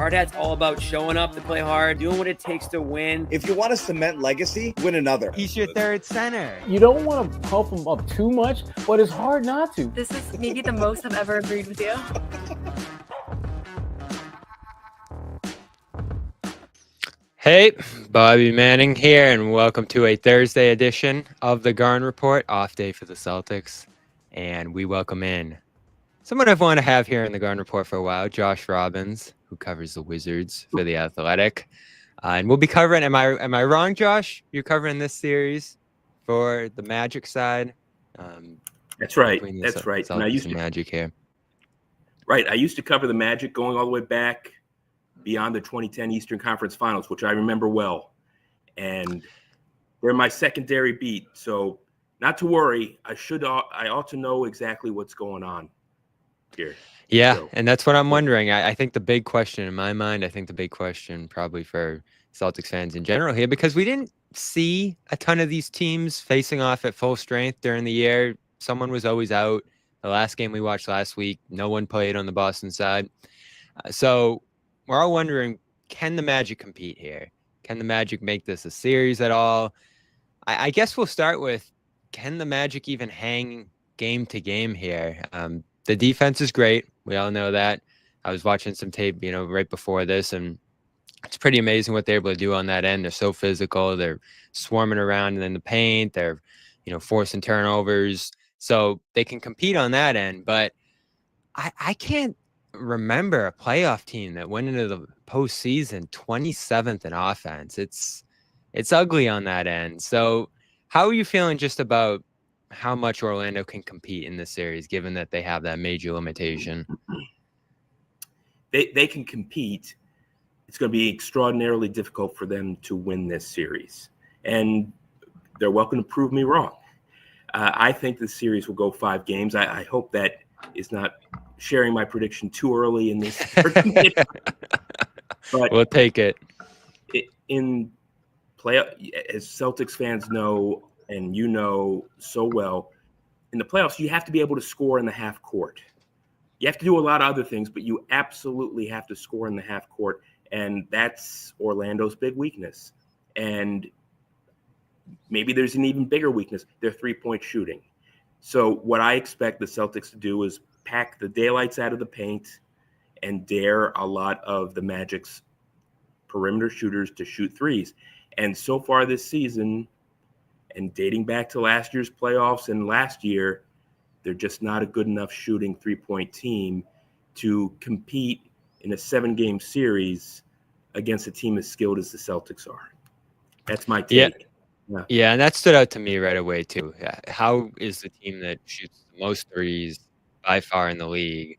Hard Hat's all about showing up to play hard, doing what it takes to win. If you want to cement legacy, win another. He's your third center. You don't want to pump him up too much, but it's hard not to. This is maybe the most I've ever agreed with you. Hey, Bobby Manning here, and welcome to a Thursday edition of the Garn Report, off day for the Celtics. And we welcome in someone I've wanted to have here in the Garn Report for a while, Josh Robbins, who covers the Wizards for The Athletic. And we'll be covering, am I wrong, Josh? You're covering this series for the Magic side? That's right. That's right. And I used to Magic here. Right. I used to cover the Magic going all the way back beyond the 2010 Eastern Conference Finals, which I remember well. And they're my secondary beat. So not to worry. I ought to know exactly what's going on here. Yeah, so, and that's what I'm wondering. I think the big question in my mind, probably for Celtics fans in general here, because we didn't see a ton of these teams facing off at full strength during the year. Someone was always out. The last game we watched last week, no one played on the Boston side. So we're all wondering, can the Magic compete here? Can the Magic make this a series at all? I guess we'll start with, can the Magic even hang game to game here? The defense is great. We all know that. I was watching some tape, right before this, and it's pretty amazing what they're able to do on that end. They're so physical. They're swarming around in the paint. They're, forcing turnovers. So they can compete on that end. But I can't remember a playoff team that went into the postseason 27th in offense. It's ugly on that end. So how are you feeling just about how much Orlando can compete in this series, given that they have that major limitation? They can compete. It's going to be extraordinarily difficult for them to win this series. And they're welcome to prove me wrong. I think the series will go 5 games. I hope that is not sharing my prediction too early in this. But we'll take it. In playoff, as Celtics fans know, and you know so well, in the playoffs, you have to be able to score in the half court. You have to do a lot of other things, but you absolutely have to score in the half court, and that's Orlando's big weakness. And maybe there's an even bigger weakness, their three-point shooting. So what I expect the Celtics to do is pack the daylights out of the paint and dare a lot of the Magic's perimeter shooters to shoot threes. And so far this season, and dating back to last year's playoffs and last year, they're just not a good enough shooting three-point team to compete in a 7-game series against a team as skilled as the Celtics are. That's my take. Yeah, and that stood out to me right away, too. How is the team that shoots the most threes by far in the league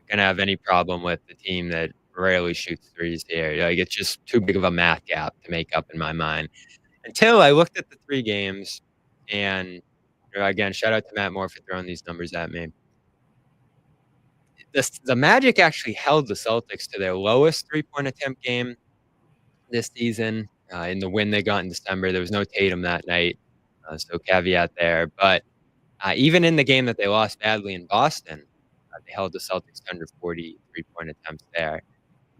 going to have any problem with the team that rarely shoots threes here? Like, it's just too big of a math gap to make up in my mind. Until I looked at the 3 games, and again, shout out to Matt Moore for throwing these numbers at me. The Magic actually held the Celtics to their lowest 3-point attempt game this season. In the win they got in December, there was no Tatum that night, so caveat there. But even in the game that they lost badly in Boston, they held the Celtics to under 40 3-point attempts there.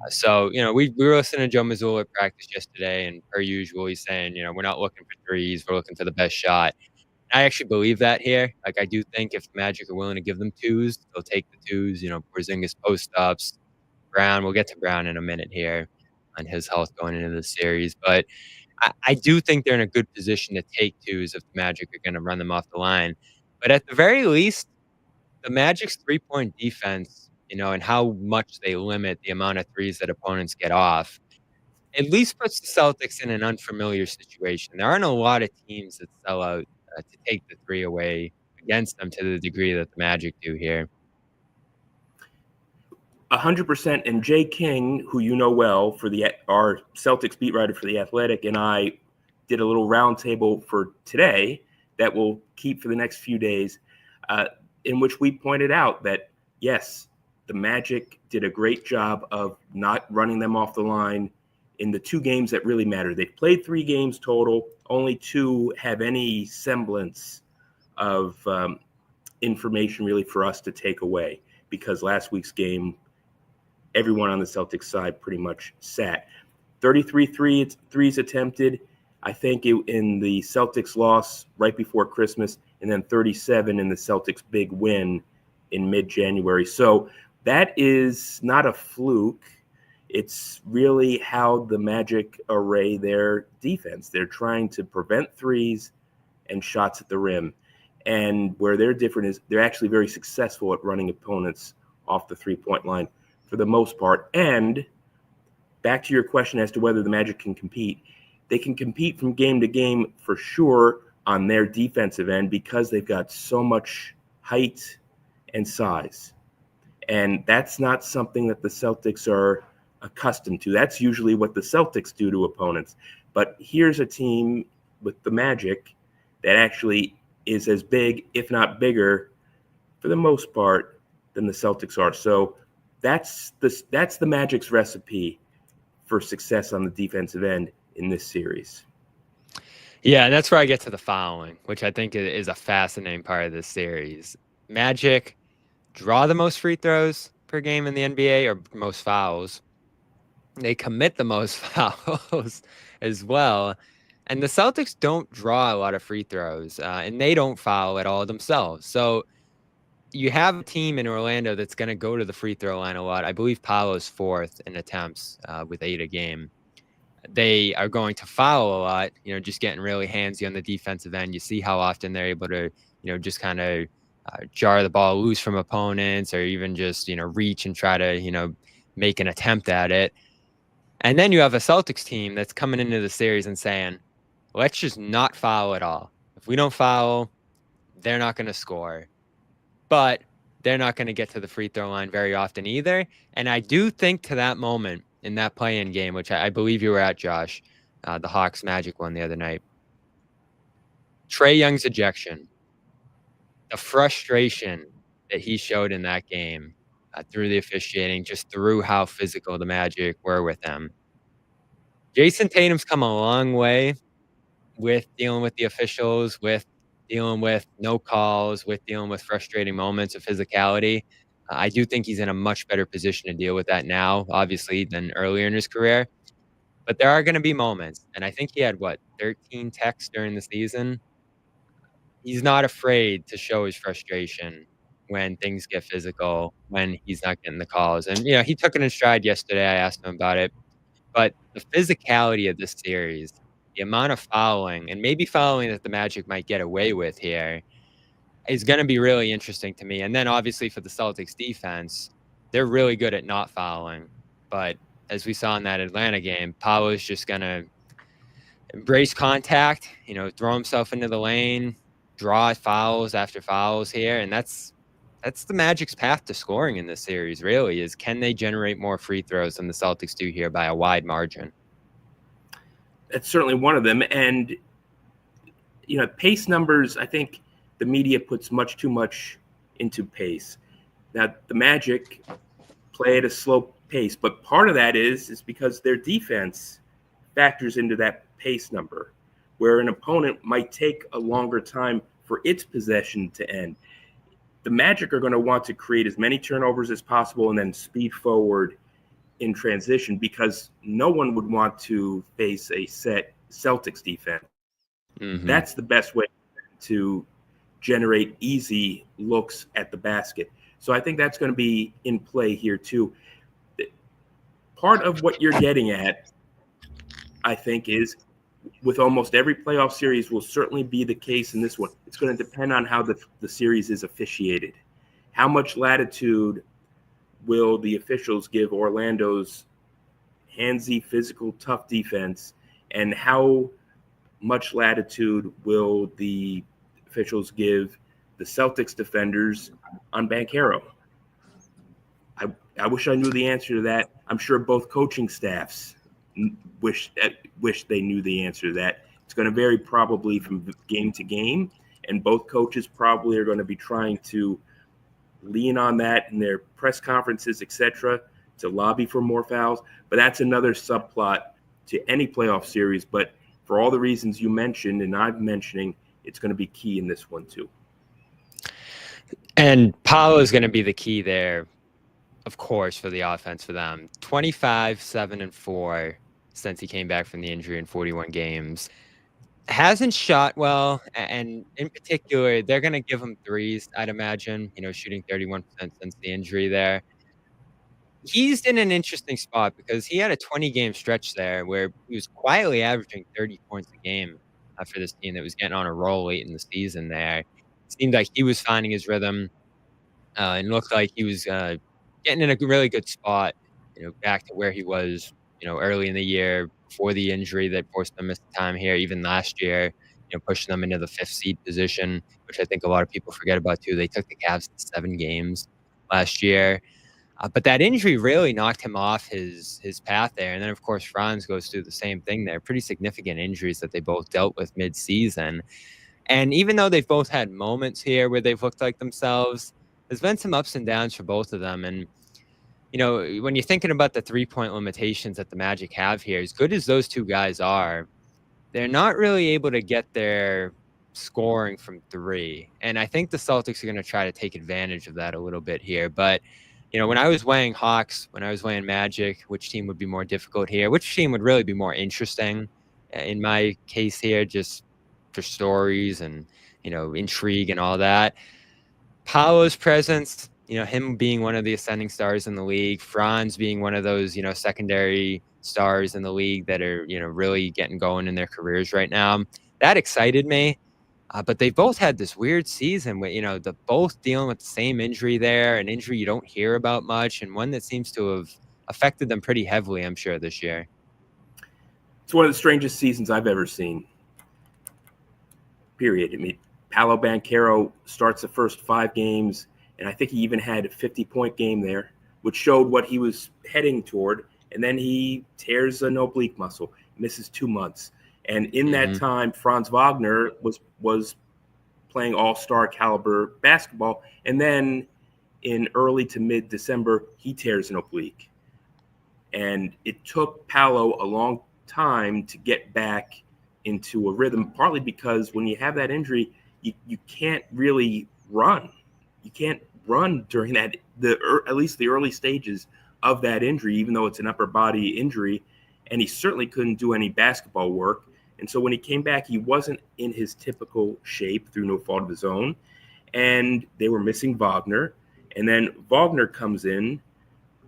So, we were listening to Joe Mazzulla at practice yesterday, and per usual, he's saying, we're not looking for threes, we're looking for the best shot. I actually believe that here. Like, I do think if the Magic are willing to give them 2s, they'll take the 2s. Porzingis post-ups, Brown. We'll get to Brown in a minute here on his health going into the series. But I do think they're in a good position to take 2s if the Magic are going to run them off the line. But at the very least, the Magic's 3-point defense, and how much they limit the amount of threes that opponents get off, at least puts the Celtics in an unfamiliar situation. There aren't a lot of teams that sell out to take the 3 away against them to the degree that the Magic do here. 100%. And Jay King, who you know well, for our Celtics beat writer for The Athletic, and I did a little roundtable for today that we'll keep for the next few days, in which we pointed out that, yes, the Magic did a great job of not running them off the line in the 2 games that really matter. They've played 3 games total. Only 2 have any semblance of information really for us to take away, because last week's game everyone on the Celtics side pretty much sat. 33 threes attempted, I think, in the Celtics loss right before Christmas, and then 37 in the Celtics' big win in mid-January. So that is not a fluke. It's really how the Magic array their defense. They're trying to prevent threes and shots at the rim. And where they're different is they're actually very successful at running opponents off the three-point line for the most part. And back to your question as to whether the Magic can compete, they can compete from game to game for sure on their defensive end because they've got so much height and size. And that's not something that the Celtics are accustomed to. That's usually what the Celtics do to opponents. But here's a team with the Magic that actually is as big, if not bigger, for the most part, than the Celtics are. So that's the Magic's recipe for success on the defensive end in this series. Yeah, and that's where I get to the fouling, which I think is a fascinating part of this series. Magic draw the most free throws per game in the NBA, or most fouls. They commit the most fouls as well. And the Celtics don't draw a lot of free throws, and they don't foul at all themselves. So you have a team in Orlando that's going to go to the free throw line a lot. I believe Paolo's fourth in attempts with 8 a game. They are going to foul a lot, just getting really handsy on the defensive end. You see how often they're able to, just kind of jar the ball loose from opponents, or even just, reach and try to, make an attempt at it. And then you have a Celtics team that's coming into the series and saying, let's just not foul at all. If we don't foul, they're not going to score. But they're not going to get to the free throw line very often either. And I do think to that moment in that play-in game, which I believe you were at, Josh, the Hawks Magic one the other night, Trae Young's ejection, the frustration that he showed in that game through the officiating, just through how physical the Magic were with him. Jason Tatum's come a long way with dealing with the officials, with dealing with no calls, with dealing with frustrating moments of physicality. I do think he's in a much better position to deal with that now, obviously, than earlier in his career. But there are going to be moments, and I think he had, 13 texts during the season? He's not afraid to show his frustration when things get physical, when he's not getting the calls. And, he took it in stride yesterday. I asked him about it. But the physicality of this series, the amount of fouling, and maybe fouling that the Magic might get away with here, is going to be really interesting to me. And then obviously for the Celtics defense, they're really good at not fouling. But as we saw in that Atlanta game, Paolo's just going to embrace contact, throw himself into the lane, draw fouls after fouls here. And that's the Magic's path to scoring in this series, really, is can they generate more free throws than the Celtics do here by a wide margin? That's certainly one of them. And, pace numbers, I think the media puts much too much into pace. Now, the Magic play at a slow pace, but part of that is because their defense factors into that pace number, where an opponent might take a longer time for its possession to end. The Magic are going to want to create as many turnovers as possible and then speed forward in transition, because no one would want to face a set Celtics defense. Mm-hmm. That's the best way to generate easy looks at the basket. So I think that's going to be in play here too. Part of what you're getting at, I think, is with almost every playoff series will certainly be the case in this one. It's going to depend on how the series is officiated. How much latitude will the officials give Orlando's handsy, physical, tough defense, and how much latitude will the officials give the Celtics defenders on Banchero? I wish I knew the answer to that. I'm sure both coaching staffs wish they knew the answer to that. It's going to vary probably from game to game, and both coaches probably are going to be trying to lean on that in their press conferences, etc., to lobby for more fouls. But that's another subplot to any playoff series. But for all the reasons you mentioned and I'm mentioning, it's going to be key in this one too. And Paolo is going to be the key there of course, for the offense for them. 25, 7, and 4 since he came back from the injury in 41 games. Hasn't shot well, and in particular, they're going to give him threes, I'd imagine, shooting 31% since the injury there. He's in an interesting spot because he had a 20-game stretch there where he was quietly averaging 30 points a game for this team that was getting on a roll late in the season there. It seemed like he was finding his rhythm and looked like he was getting in a really good spot, back to where he was, early in the year before the injury that forced them to miss time here, even last year, pushing them into the 5th seed position, which I think a lot of people forget about too. They took the Cavs to 7 games last year. But that injury really knocked him off his path there. And then, of course, Franz goes through the same thing there. Pretty significant injuries that they both dealt with mid-season. And even though they've both had moments here where they've looked like themselves, there's been some ups and downs for both of them. And, when you're thinking about the three-point limitations that the Magic have here, as good as those two guys are, they're not really able to get their scoring from three. And I think the Celtics are going to try to take advantage of that a little bit here. But, when I was weighing Hawks, when I was weighing Magic, which team would be more difficult here, which team would really be more interesting in my case here, just for stories and, intrigue and all that. Paolo's presence, him being one of the ascending stars in the league, Franz being one of those, secondary stars in the league that are, really getting going in their careers right now. That excited me. But they both had this weird season where, they're both dealing with the same injury there, an injury you don't hear about much, and one that seems to have affected them pretty heavily, I'm sure, this year. It's one of the strangest seasons I've ever seen, period. I mean, Paolo Banchero starts the first 5 games, and I think he even had a 50-point game there, which showed what he was heading toward, and then he tears an oblique muscle, misses 2 months. And in that time, Franz Wagner was playing all-star caliber basketball. And then in early to mid-December, he tears an oblique. And it took Paolo a long time to get back into a rhythm, partly because when you have that injury, you can't really run. You can't run during that, at least the early stages of that injury, even though it's an upper body injury. And he certainly couldn't do any basketball work. And so when he came back, he wasn't in his typical shape through no fault of his own. And they were missing Wagner. And then Wagner comes in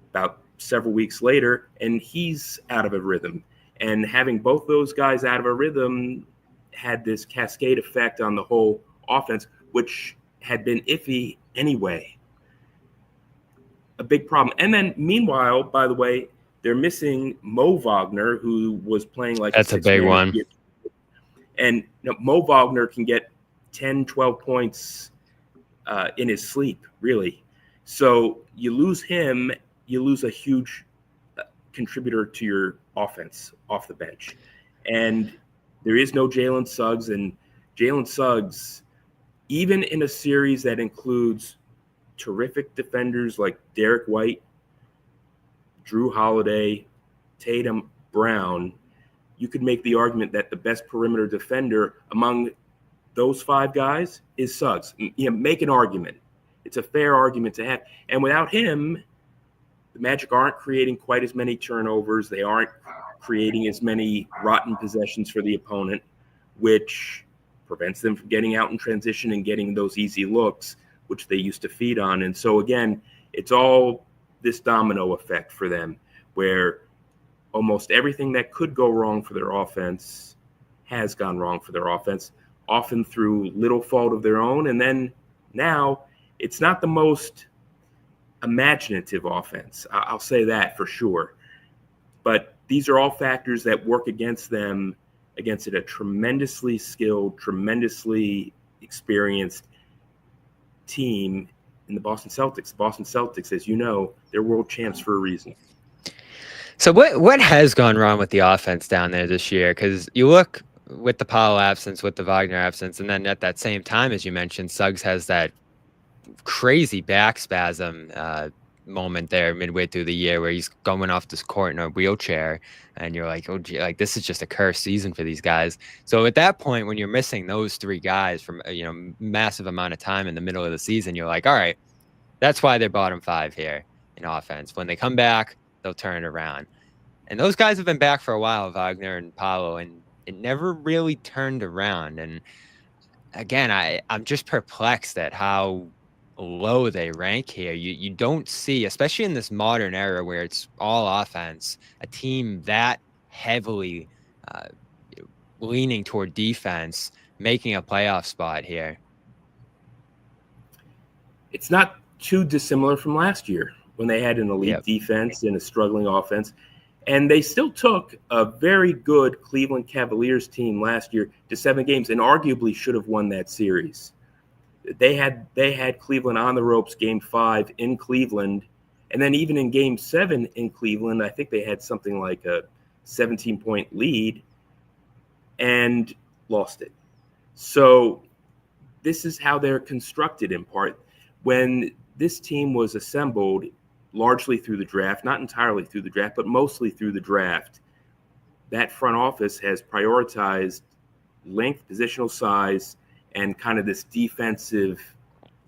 about several weeks later, and he's out of a rhythm. And having both those guys out of a rhythm had this cascade effect on the whole offense, which had been iffy anyway. A big problem. And then meanwhile, by the way, they're missing Mo Wagner, who was playing like that's a big one. And Mo Wagner can get 10, 12 points in his sleep, really. So you lose him, you lose a huge contributor to your offense off the bench. And there is no Jalen Suggs. And Jalen Suggs, even in a series that includes terrific defenders like Derek White, Drew Holiday, Tatum, Brown, you could make the argument that the best perimeter defender among those 5 guys is Suggs. Make an argument. It's a fair argument to have. And without him, the Magic aren't creating quite as many turnovers. They aren't creating as many rotten possessions for the opponent, which prevents them from getting out in transition and getting those easy looks, which they used to feed on. And so, again, it's all this domino effect for them where almost everything that could go wrong for their offense has gone wrong for their offense, often through little fault of their own. And then now it's not the most imaginative offense. I'll say that for sure. But these are all factors that work against them, against a tremendously skilled, tremendously experienced team in the Boston Celtics. The Boston Celtics, as you know, they're world champs for a reason. So what has gone wrong with the offense down there this year? Because you look with the Powell absence, with the Wagner absence, and then at that same time, as you mentioned, Suggs has that crazy back spasm moment there midway through the year where he's going off this court in a wheelchair, and you're like, oh, gee, like this is just a cursed season for these guys. So at that point, when you're missing those 3 guys from massive amount of time in the middle of the season, you're like, all right, that's why they're bottom 5 here. in offense. When they come back, they'll turn it around. And those guys have been back for a while, Wagner and Paolo, and it never really turned around. And again, I'm just perplexed at how low they rank here. You don't see, especially in this modern era where it's all offense, a team that heavily uh, leaning toward defense, making a playoff spot here. It's not too dissimilar from last year when they had an elite defense and a struggling offense. And they still took a very good Cleveland Cavaliers team last year to 7 games and arguably should have won that series. They had Cleveland on the ropes game 5 in Cleveland. And then even in game 7 in Cleveland, I think they had something like a 17-point lead and lost it. So this is how they're constructed in part. When this team was assembled largely through the draft, not entirely through the draft, but mostly through the draft, that front office has prioritized length, positional size, and kind of this defensive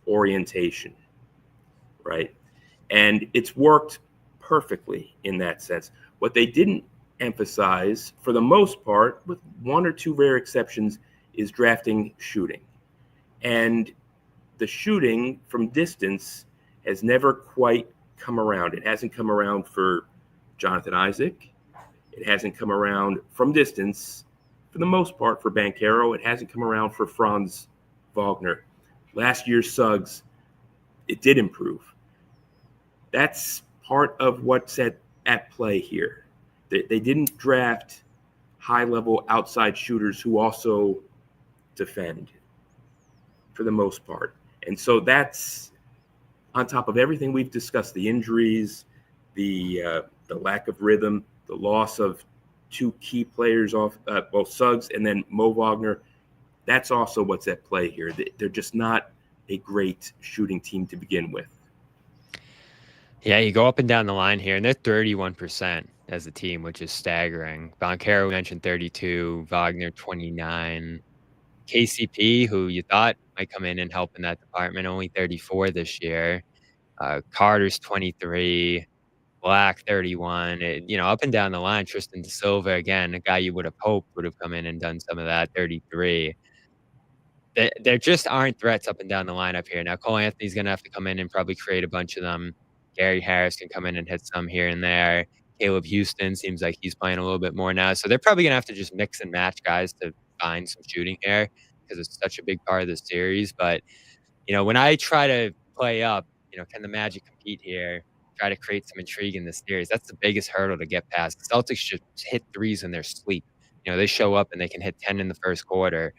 orientation, right? And it's worked perfectly in that sense. What they didn't emphasize, for the most part, with 1 or 2 rare exceptions, is drafting shooting. And the shooting from distance has never quite come around. It hasn't come around for Jonathan Isaac. It hasn't come around from distance, for the most part, for Banchero. It hasn't come around for Franz Wagner. Last year's Suggs, it did improve. That's part of what's at play here. They didn't draft high-level outside shooters who also defend, for the most part. And so that's on top of everything we've discussed, the injuries, the lack of rhythm, the loss of 2 key players off, both Suggs and then Mo Wagner. That's also what's at play here. They're just not a great shooting team to begin with. Yeah, you go up and down the line here, and they're 31% as a team, which is staggering. Banchero mentioned 32, Wagner 29. KCP, who you thought might come in and help in that department, only 34 this year. Carter's 23, Black 31. Up and down the line, Tristan Da Silva, again, a guy you would have hoped would have come in and done some of that, 33. There just aren't threats up and down the lineup here. Now, Cole Anthony's going to have to come in and probably create a bunch of them. Gary Harris can come in and hit some here and there. Caleb Houston seems like he's playing a little bit more now. So they're probably going to have to just mix and match guys to find some shooting here because it's such a big part of the series. But, when I try to play up, can the Magic compete here? Try to create some intrigue in this series. That's the biggest hurdle to get past. The Celtics should hit threes in their sleep. They show up and they can hit 10 in the first quarter.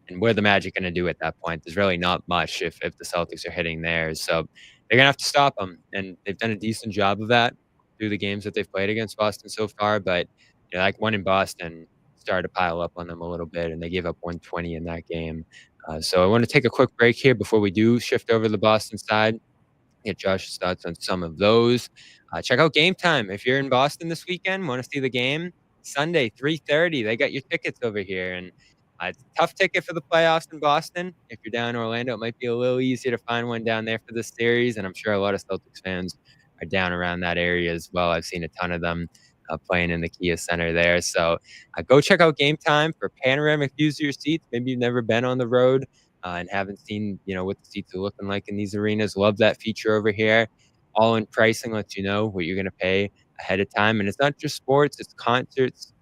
And what are the Magic going to do at that point? There's really not much if the Celtics are hitting theirs. So they're going to have to stop them. And they've done a decent job of that through the games that they've played against Boston so far. But like one in Boston started to pile up on them a little bit, and they gave up 120 in that game. So I want to take a quick break here before we do shift over to the Boston side. Get Josh's thoughts on some of those. Check out Game Time. If you're in Boston this weekend, want to see the game, Sunday, 3:30. They got your tickets over here. And it's a tough ticket for the playoffs in Boston. If you're down in Orlando, it might be a little easier to find one down there for this series. And I'm sure a lot of Celtics fans are down around that area as well. I've seen a ton of them playing in the Kia Center there. So go check out Game Time for panoramic views of your seats. Maybe you've never been on the road and haven't seen, what the seats are looking like in these arenas. Love that feature over here. All-in pricing lets you know what you're going to pay ahead of time. And it's not just sports, it's concerts,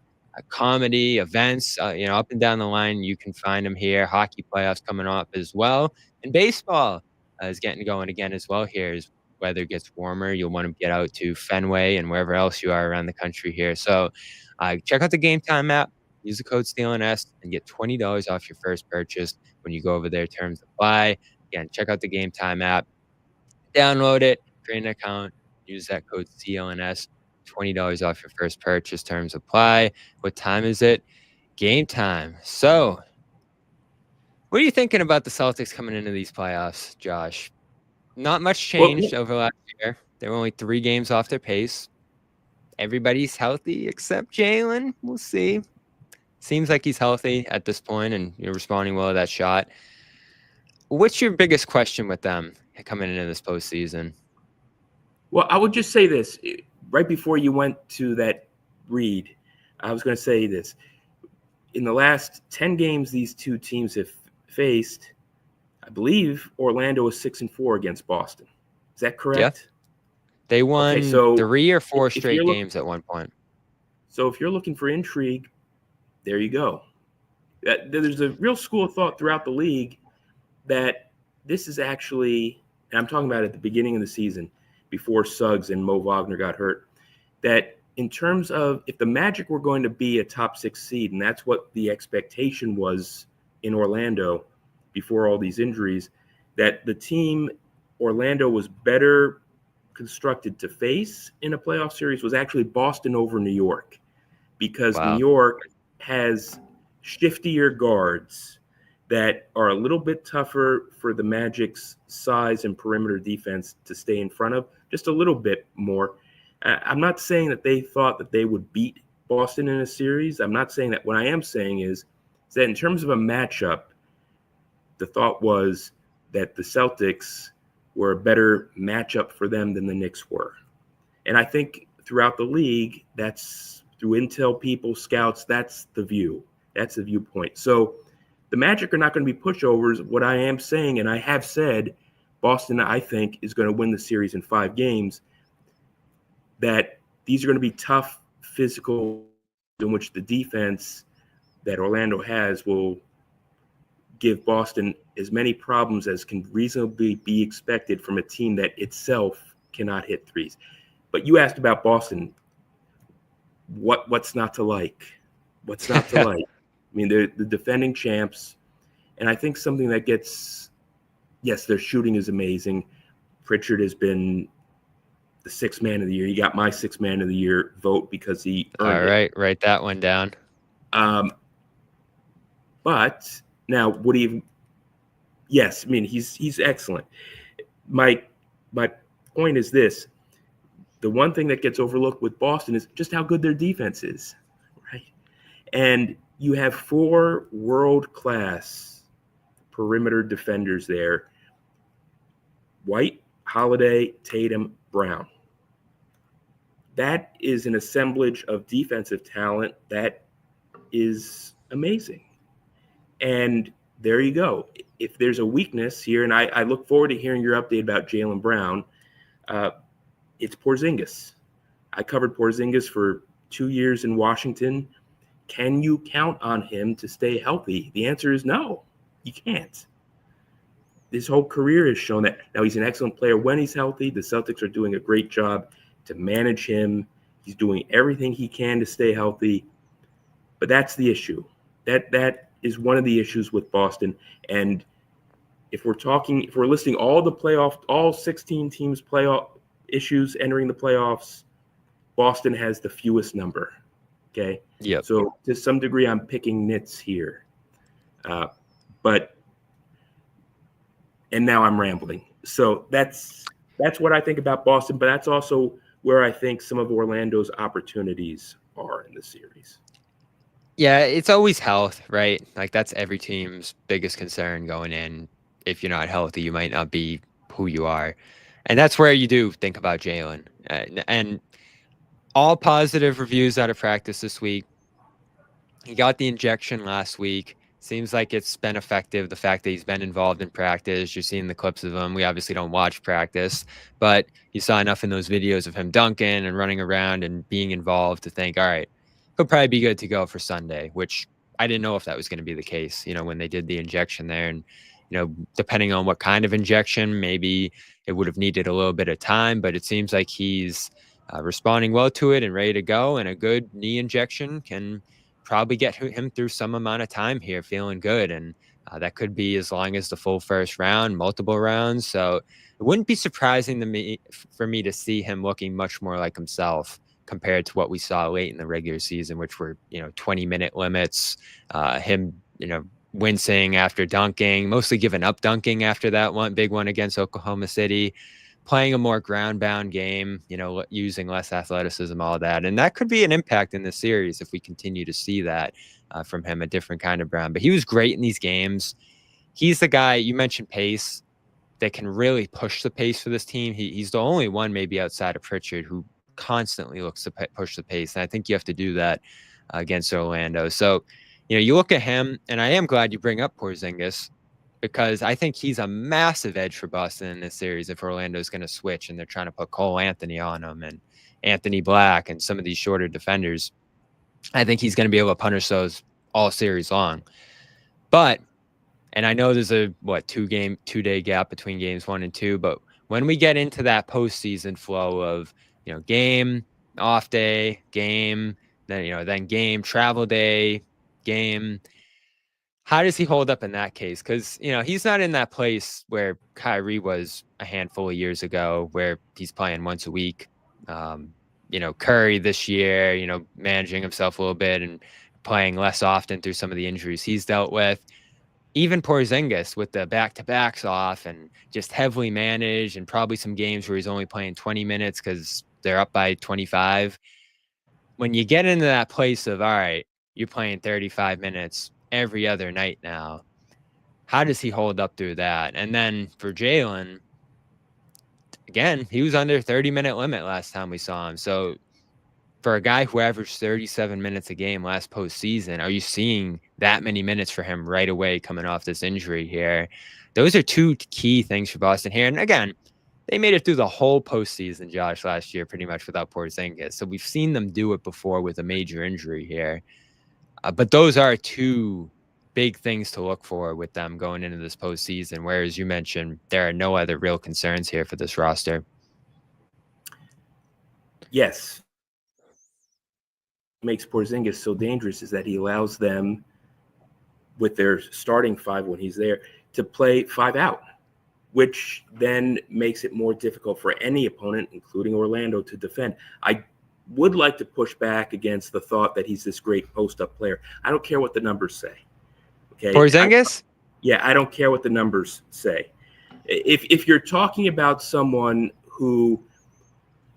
comedy, events, up and down the line. You can find them here. Hockey playoffs coming up as well. And baseball is getting going again as well here as weather gets warmer. You'll want to get out to Fenway and wherever else you are around the country here. So check out the Game Time app. Use the code CLNS and get $20 off your first purchase when you go over there. Terms apply. Again, check out the Game Time app. Download it. Create an account. Use that code CLNS. $20 off your first purchase. Terms apply. What time is it? Game time. So, what are you thinking about the Celtics coming into these playoffs, Josh? Not much changed over last year. They were only 3 games off their pace. Everybody's healthy except Jalen. We'll see. Seems like he's healthy at this point, and you're responding well to that shot. What's your biggest question with them coming into this postseason? Well, I would just say this right before you went to that read. I was going to say this. In the last 10 games these two teams have faced, I believe Orlando is 6-4 against Boston. Is that correct? They won Okay, so 3 or 4 if straight you're games at one point. So if you're looking for intrigue, there you go. There's a real school of thought throughout the league that this is actually, and I'm talking about at the beginning of the season, before Suggs and Mo Wagner got hurt, that in terms of if the Magic were going to be a top 6 seed, and that's what the expectation was in Orlando before all these injuries, that the team Orlando was better constructed to face in a playoff series was actually Boston over New York, because Wow. New York has shiftier guards that are a little bit tougher for the Magic's size and perimeter defense to stay in front of, just a little bit more. I'm not saying that they thought that they would beat Boston in a series. I'm not saying that. What I am saying is that in terms of a matchup, the thought was that the Celtics were a better matchup for them than the Knicks were. And I think throughout the league, that's through intel people, scouts, that's the view. That's the viewpoint. So the Magic are not going to be pushovers. What I am saying, and I have said, Boston, I think, is going to win the series in 5 games, that these are going to be tough, physical, in which the defense that Orlando has will give Boston as many problems as can reasonably be expected from a team that itself cannot hit threes. But you asked about Boston. What's not to like? What's not to like? I mean, they're the defending champs, and I think something that gets, yes, their shooting is amazing. Pritchard has been the 6th man of the year. He got my 6th man of the year vote because he earned All right, write that one down. But now, would he? Yes, I mean he's excellent. My point is this: the one thing that gets overlooked with Boston is just how good their defense is, right? And you have 4 world-class perimeter defenders there: White, Holiday, Tatum, Brown. That is an assemblage of defensive talent that is amazing. And there you go. If there's a weakness here, and I look forward to hearing your update about Jaylen Brown, it's Porzingis. I covered Porzingis for 2 years in Washington. Can you count on him to stay healthy? The answer is no, you can't. His whole career has shown that. Now, he's an excellent player when he's healthy. The Celtics are doing a great job to manage him. He's doing everything he can to stay healthy. But that's the issue. That is one of the issues with Boston. And if we're listing all 16 teams playoff issues entering the playoffs, Boston has the fewest number. Okay. Yep. So to some degree, I'm picking nits here. And now I'm rambling. So that's what I think about Boston, but that's also where I think some of Orlando's opportunities are in the series. Yeah, it's always health, right? Like that's every team's biggest concern going in. If you're not healthy, you might not be who you are. And that's where you do think about Jaylen. And all positive reviews out of practice this week. He got the injection last week. Seems like it's been effective. The fact that he's been involved in practice, you're seeing the clips of him. We obviously don't watch practice, but you saw enough in those videos of him dunking and running around and being involved to think, all right, he'll probably be good to go for Sunday, which I didn't know if that was going to be the case, when they did the injection there. And, depending on what kind of injection, maybe it would have needed a little bit of time, but it seems like he's responding well to it and ready to go. And a good knee injection can probably get him through some amount of time here feeling good. And that could be as long as the full first round, multiple rounds. So it wouldn't be surprising for me to see him looking much more like himself compared to what we saw late in the regular season, which were, 20-minute limits, him, wincing after dunking, mostly giving up dunking after that one big one against Oklahoma City, playing a more ground-bound game, using less athleticism, all that. And that could be an impact in the series if we continue to see that from him, a different kind of Brown. But he was great in these games. He's the guy, you mentioned pace. that can really push the pace for this team. He's the only one maybe outside of Pritchard who constantly looks to push the pace. And I think you have to do that against Orlando. So, you look at him, and I am glad you bring up Porzingis, because I think he's a massive edge for Boston in this series if Orlando's going to switch and they're trying to put Cole Anthony on him and Anthony Black and some of these shorter defenders. I think he's going to be able to punish those all series long. But, and I know there's a 2-day gap between games 1 and 2, but when we get into that postseason flow of, game, off day, game, then game, travel day, game, how does he hold up in that case? Because, he's not in that place where Kyrie was a handful of years ago, where he's playing once a week. Curry this year, managing himself a little bit and playing less often through some of the injuries he's dealt with. Even Porzingis with the back-to-backs off and just heavily managed, and probably some games where he's only playing 20 minutes because they're up by 25. When you get into that place of, all right, you're playing 35 minutes every other night now, how does he hold up through that? And then for Jalen, again, he was under 30-minute limit last time we saw him. So for a guy who averaged 37 minutes a game last postseason, are you seeing that many minutes for him right away coming off this injury here? Those are two key things for Boston here. And again, they made it through the whole postseason, Josh, last year, pretty much without Porzingis. So we've seen them do it before with a major injury here. But those are two big things to look for with them going into this postseason, whereas you mentioned there are no other real concerns here for this roster. Yes. What makes Porzingis so dangerous is that he allows them, with their starting 5 when he's there, to play 5 out, which then makes it more difficult for any opponent, including Orlando, to defend. I would like to push back against the thought that he's this great post-up player. I don't care what the numbers say. Okay, Porzingis? I don't care what the numbers say. If you're talking about someone who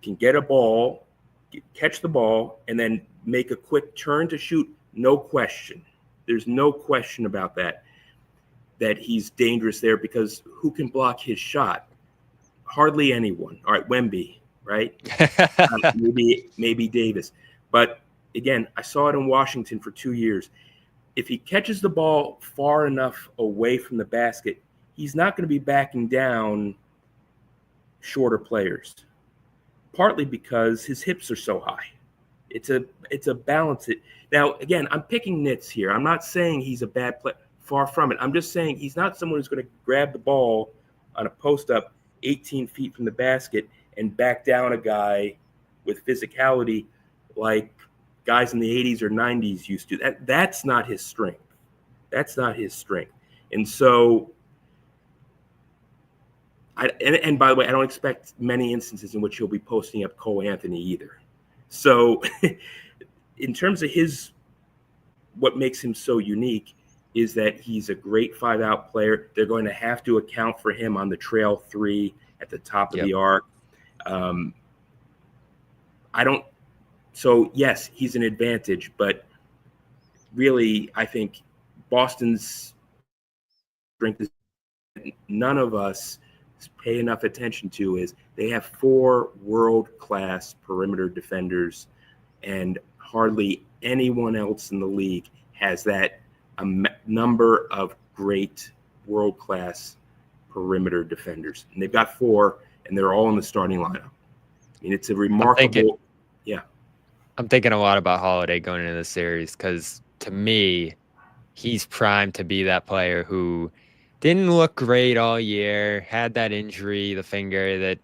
can get a ball, catch the ball, and then make a quick turn to shoot, no question. There's no question about that he's dangerous there, because who can block his shot? Hardly anyone. All right, Wemby, right? Maybe Davis. But again, I saw it in Washington for 2 years. If he catches the ball far enough away from the basket, he's not going to be backing down shorter players, partly because his hips are so high. It's a balance. Now, again, I'm picking nits here. I'm not saying he's a bad player. Far from it. I'm just saying he's not someone who's going to grab the ball on a post-up 18 feet from the basket and back down a guy with physicality like guys in the 80s or 90s used to. That's not his strength. That's not his strength. And so, and by the way, I don't expect many instances in which he'll be posting up Cole Anthony either. So in terms of what makes him so unique is that he's a great 5-out player. They're going to have to account for him on the trail 3 at the top of the arc. So yes, he's an advantage, but really, I think Boston's strength is none of us pay enough attention to is they have 4 world-class perimeter defenders, and hardly anyone else in the league has that number of great world-class perimeter defenders. And they've got 4, and they're all in the starting lineup. I mean, it's a remarkable – I'm thinking a lot about Holiday going into this series, because to me, he's primed to be that player who didn't look great all year, had that injury, the finger that,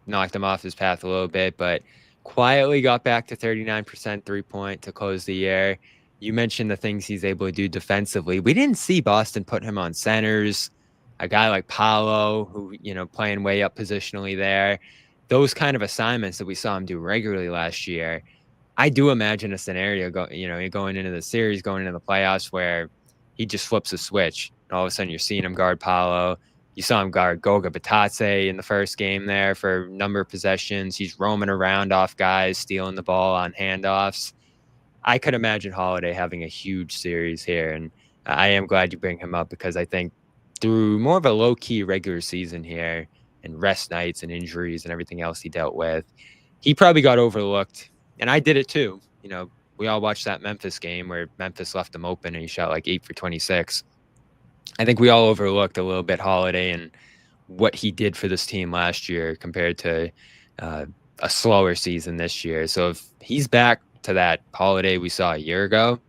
knocked him off his path a little bit, but quietly got back to 39% three-point to close the year. You mentioned the things he's able to do defensively. We didn't see Boston put him on centers, a guy like Paolo, who, playing way up positionally there. Those kind of assignments that we saw him do regularly last year. I do imagine a scenario going into the series, going into the playoffs, where he just flips a switch. And all of a sudden, you're seeing him guard Paolo. You saw him guard Goga Batadze in the first game there for a number of possessions. He's roaming around off guys, stealing the ball on handoffs. I could imagine Holiday having a huge series here, and I am glad you bring him up, because I think through more of a low-key regular season here and rest nights and injuries and everything else he dealt with, he probably got overlooked. And I did it too. You know, we all watched that Memphis game where Memphis left him open and he shot like 8 for 26. I think we all overlooked a little bit Holiday and what he did for this team last year compared to a slower season this year. So if he's back to that Holiday we saw a year ago,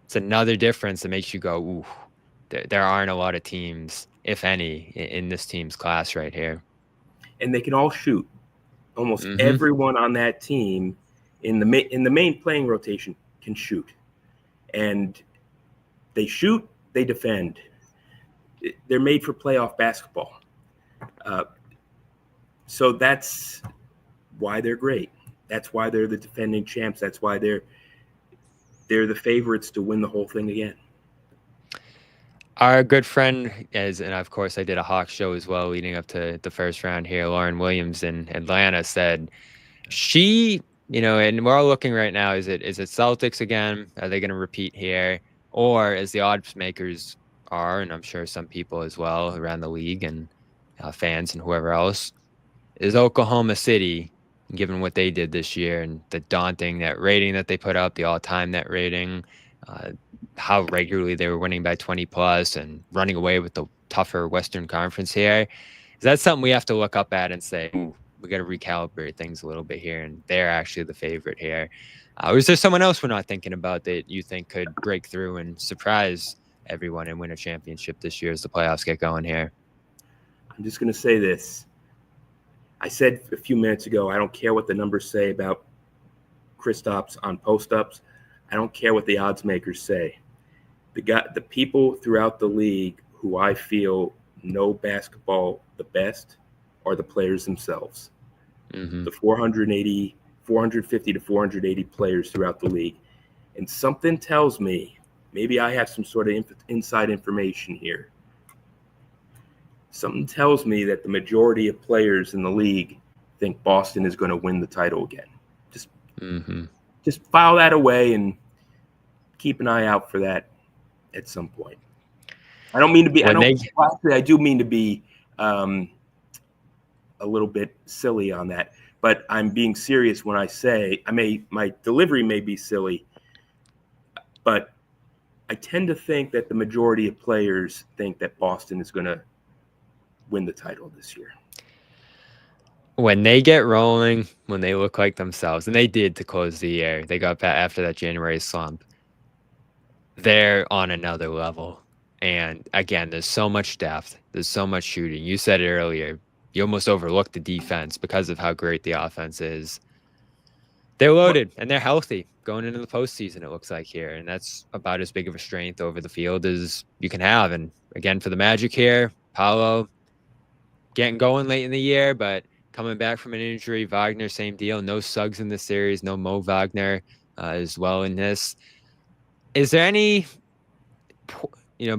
it's another difference that makes you go, ooh, there aren't a lot of teams, if any, in this team's class right here. And they can all shoot. Almost everyone on that team in the main playing rotation can shoot. And they shoot, they defend. They're made for playoff basketball. So that's why they're great. That's why they're the defending champs. That's why they're the favorites to win the whole thing again. Our good friend, and of course I did a Hawks show as well leading up to the first round here, Lauren Williams in Atlanta, said she, you know, and we're all looking right now, is it Celtics again? Are they going to repeat here? Or as the odds makers are, and I'm sure some people as well around the league and fans and whoever else, is Oklahoma City, given what they did this year and the daunting net rating that they put up, the all-time net rating, how regularly they were winning by 20 plus and running away with the tougher Western Conference here. Is that something we have to look up at and say, ooh, we got to recalibrate things a little bit here, and they're actually the favorite here? Or is there someone else we're not thinking about that you think could break through and surprise everyone and win a championship this year as the playoffs get going here? I'm just going to say this. I said a few minutes ago, I don't care what the numbers say about Kristaps on post-ups. I don't care what the odds makers say. The people throughout the league who I feel know basketball the best are the players themselves. The 450 to 480 players throughout the league. And something tells me, maybe I have some sort of inside information here. Something tells me that the majority of players in the league think Boston is going to win the title again. Just file that away and keep an eye out for that at some point. I don't mean to be. I do mean to be a little bit silly on that, but I'm being serious when I say my delivery may be silly, but I tend to think that the majority of players think that Boston is going to win the title this year. When they get rolling, when they look like themselves, and they did to close the year, they got back after that January slump, they're on another level. And again, there's so much depth. There's so much shooting. You said it earlier. You almost overlooked the defense because of how great the offense is. They're loaded and they're healthy going into the postseason, it looks like here. And that's about as big of a strength over the field as you can have. And again, for the Magic here, Paolo getting going late in the year, but coming back from an injury. Wagner, same deal. No Suggs in this series. No Mo Wagner as well in this. Is there any,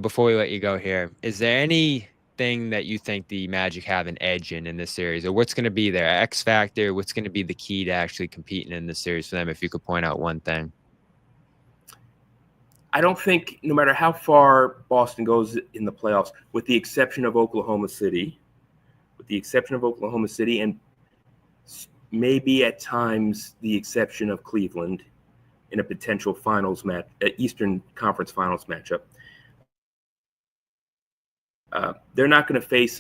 before we let you go here, is there anything that you think the Magic have an edge in this series? Or what's going to be their X factor? What's going to be the key to actually competing in this series for them, if you could point out one thing? I don't think, no matter how far Boston goes in the playoffs, with the exception of Oklahoma City, and maybe at times the exception of Cleveland in a potential finals match, Eastern Conference Finals matchup, they're not going to face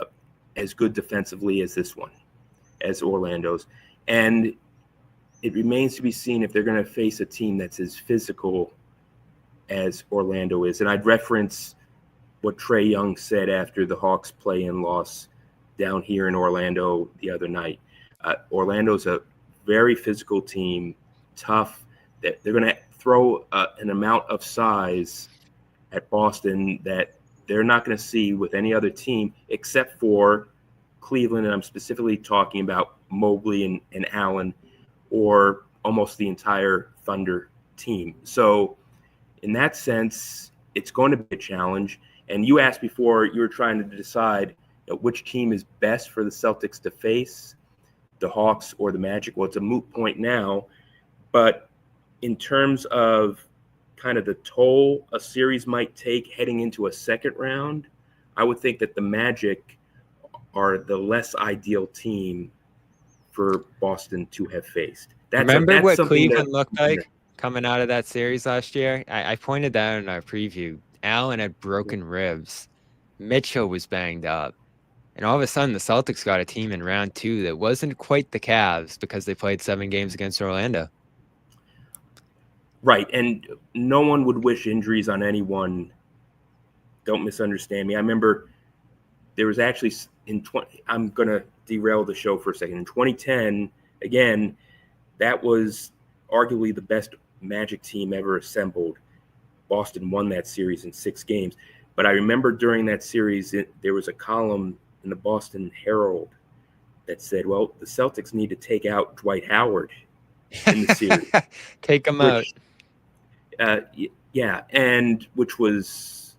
as good defensively as this one, as Orlando's. And it remains to be seen if they're going to face a team that's as physical as Orlando is. And I'd reference what Trae Young said after the Hawks play-in loss down here in Orlando the other night. Orlando's a very physical team, tough. They're going to throw an amount of size at Boston that they're not going to see with any other team except for Cleveland, and I'm specifically talking about Mobley and Allen, or almost the entire Thunder team. So in that sense, it's going to be a challenge. And you asked before, you were trying to decide which team is best for the Celtics to face, the Hawks or the Magic. Well, it's a moot point now, but in terms of kind of the toll a series might take heading into a second round, I would think that the Magic are the less ideal team for Boston to have faced. Remember what something Cleveland looked like coming out of that series last year? I pointed that out in our preview. Allen had broken ribs. Mitchell was banged up. And all of a sudden, the Celtics got a team in round 2 that wasn't quite the Cavs because they played 7 games against Orlando. Right, and no one would wish injuries on anyone. Don't misunderstand me. I remember there was actually I'm going to derail the show for a second. In 2010, again, that was arguably the best Magic team ever assembled. Boston won that series in 6 games. But I remember during that series, there was a column in the Boston Herald that said, well, the Celtics need to take out Dwight Howard in the series. Take him out. Yeah, and which was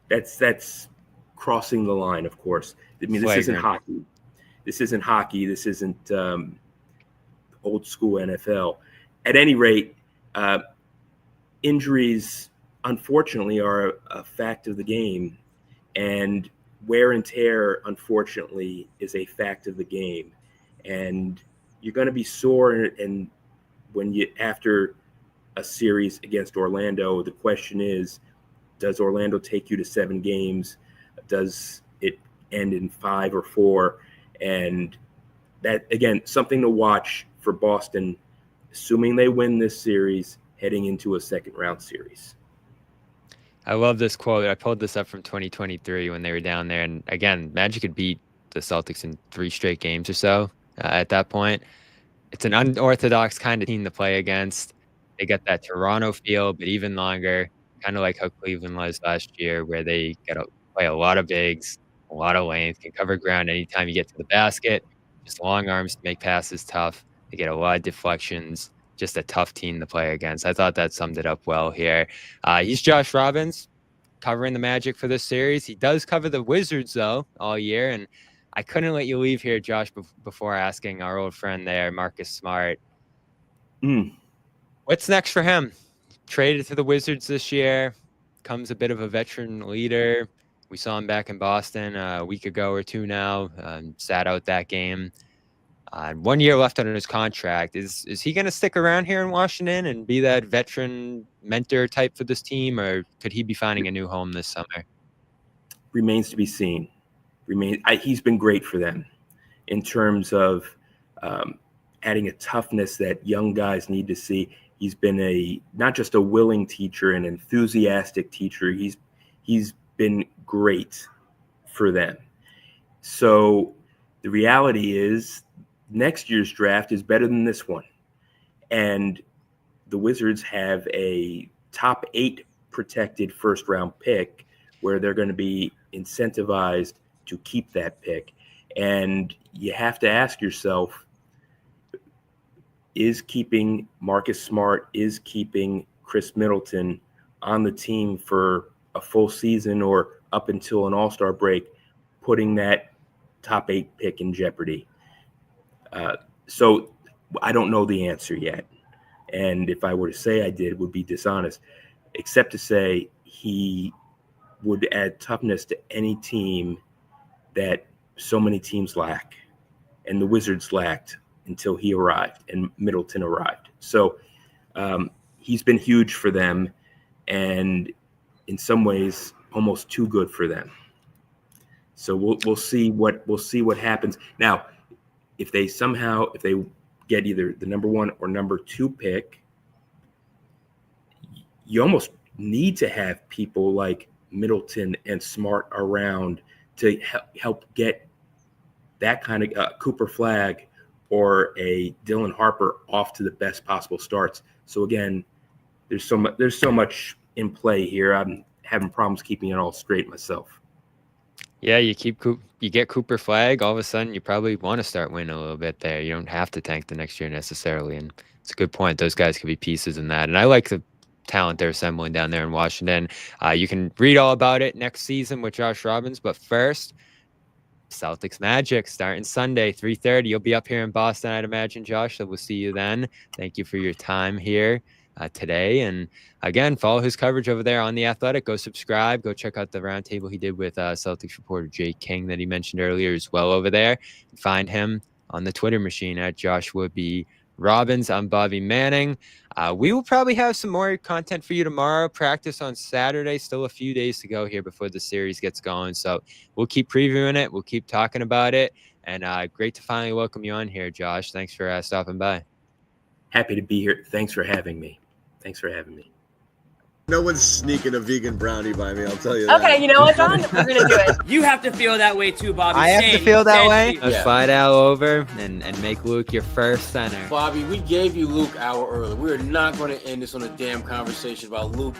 that's crossing the line, of course. I mean, this isn't hockey. This isn't hockey. This isn't old school NFL. At any rate, injuries, unfortunately, are a fact of the game, and wear and tear, unfortunately, is a fact of the game. And you're going to be sore, and when you after a series against Orlando, the question is, does Orlando take you to 7 games? Does it end in 5 or 4? And that, again, something to watch for Boston, assuming they win this series, heading into a second round series. I love this quote. I pulled this up from 2023 when they were down there. And again, Magic had beat the Celtics in 3 straight games or so at that point. It's an unorthodox kind of team to play against. They got that Toronto feel, but even longer, kind of like how Cleveland was last year, where they got to play a lot of bigs, a lot of length, can cover ground anytime you get to the basket. Just long arms to make passes tough. They get a lot of deflections. Just a tough team to play against. I thought that summed it up well here. He's Josh Robbins, covering the Magic for this series. He does cover the Wizards, though, all year. And I couldn't let you leave here, Josh, before asking our old friend there, Marcus Smart. What's next for him? Traded to the Wizards this year. Comes a bit of a veteran leader. We saw him back in Boston a week ago or 2 now. Sat out that game. 1 year left on his contract. Is he going to stick around here in Washington and be that veteran mentor type for this team, or could he be finding a new home this summer? Remains to be seen. He's been great for them in terms of adding a toughness that young guys need to see. He's been not just a willing teacher, an enthusiastic teacher. He's been great for them. So the reality is, next year's draft is better than this one. And the Wizards have a top 8 protected first round pick where they're going to be incentivized to keep that pick. And you have to ask yourself, is keeping Marcus Smart, is keeping Chris Middleton on the team for a full season or up until an All-Star break, putting that top 8 pick in jeopardy? So I don't know the answer yet. And if I were to say I did, it would be dishonest, except to say he would add toughness to any team that so many teams lack. And the Wizards lacked until he arrived and Middleton arrived. So he's been huge for them, and in some ways almost too good for them. So we'll see what happens. Now, if they get either the number 1 or number 2 pick, you almost need to have people like Middleton and Smart around to help get that kind of Cooper Flagg or a Dylan Harper off to the best possible starts. So again, there's so much in play here. I'm having problems keeping it all straight myself. Yeah, you get Cooper Flagg, all of a sudden you probably want to start winning a little bit there. You don't have to tank the next year necessarily. And it's a good point. Those guys could be pieces in that. And I like the talent they're assembling down there in Washington. You can read all about it next season with Josh Robbins. But first, Celtics Magic starting Sunday, 3:30. You'll be up here in Boston, I'd imagine, Josh. So we'll see you then. Thank you for your time here. today. And again, follow his coverage over there on The Athletic. Go subscribe. Go check out the roundtable he did with Celtics reporter Jake King that he mentioned earlier as well over there. Find him on the Twitter machine at Joshua B. Robbins. I'm Bobby Manning. We will probably have some more content for you tomorrow. Practice on Saturday. Still a few days to go here before the series gets going. So we'll keep previewing it. We'll keep talking about it. And great to finally welcome you on here, Josh. Thanks for stopping by. Happy to be here. Thanks for having me. No one's sneaking a vegan brownie by me, I'll tell you that. Okay, you know what, John? We're going to do it. You have to feel that way too, Bobby. I have to Same. feel that Same way. to you. Let's slide Al over and make Luke your first center. Bobby, we gave you Luke hour early. We're not going to end this on a damn conversation about Luke